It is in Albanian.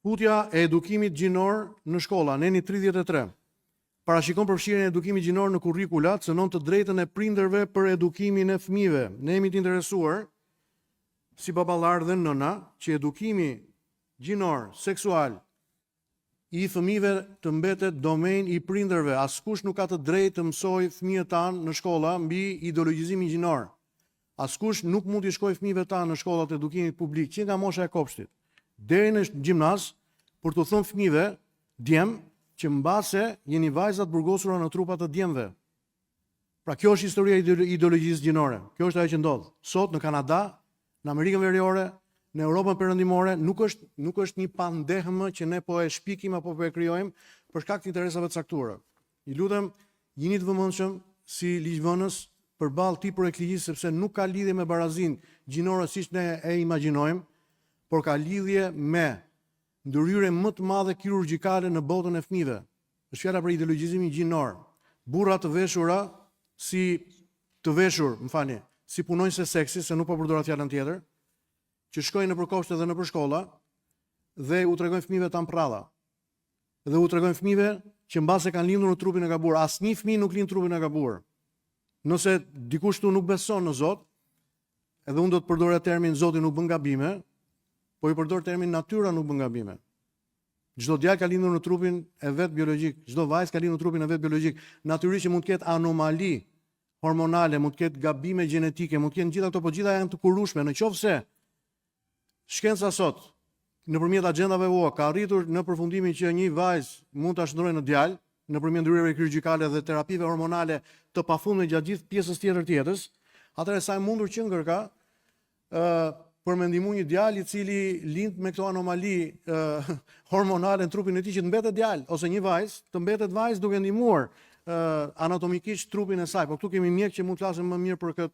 Tutja e edukimit gjinor në shkolla, neni 33. Parashikon përfshirjen e edukimit gjinor në kurrikula, cënon të drejtën e prindërve për edukimin e fëmijëve. Ne jemi të interesuar, si baballar dhe nëna, që edukimi gjinor, seksual, i fëmijëve të mbetet domen i prindërve. Askush nuk ka të drejtë të mësojë fëmijët tanë në shkolla mbi ideologjizimin gjinor. Askush nuk mund t'i shkojë fëmijëve tanë në shkollat e edukimit publik, që nga mosha e kopshtit, deri në gjimnaz, për të thënë fëmijëve, djem, që mbase jeni vajzat burgosura në trupat të djemve. Pra kjo është historia e ideologjisë gjinore. Kjo është ajo që ndodh. Sot në Kanada, në Amerikën Veriore, në Europën Perëndimore, nuk është një pandehmë që ne po e shpikim apo po e krijojmë për shkak të interesave të caktuara. I lutem, jeni të vëmendshëm si ligjvënës përballë këtij projekti, sepse nuk ka lidhje me barazinë gjinore siç ne e imagjinojmë, por ka lidhje me ndërhyrje më të madhe kirurgjikale në botën e fëmijëve. Është fjala për ideologjizimin gjinor. Burra të veshura si punonjëse seksi, se nuk po përdor atë fjalën tjetër, që shkojnë nëpër kopshte dhe nëpër shkolla dhe u tregojnë fëmijëve tan prralla. Dhe u tregojnë fëmijëve që mbase kanë lindur në trupin e gabuar. Asnjë fëmijë nuk lind trupin e gabuar. Nëse dikush këtu nuk beson në Zot, edhe unë do të përdor termin Zoti nuk bën gabime, po i përdor termin natyra nuk bën gabime. Çdo djalë ka lindur në trupin e vet biologjik, çdo vajzë ka lindur në trupin e vet biologjik. Natyrisht që mund të ketë anomali hormonale, mund të ketë gabime gjenetike, mund të kenë gjitha këto, po gjitha janë të kurueshme. Nëse shkenca sot nëpërmjet agjendave UO ka arritur në përfundimin që një vajzë mund ta shndrojë në djalë nëpërmjet ndryrave kirurgjikale dhe terapive hormonale të pafundme gjatë gjithë pjesës tjetër të jetës, atëherë sa e mundur që ngërka për me ndihmu një djalë i cili lind me këto anomali hormonale në trupin e tij që të mbetet djalë, ose një vajzë të mbetet vajzë duke ndihmuar anatomikisht trupin e saj. Po këtu kemi mjek që mund të flasim më mirë për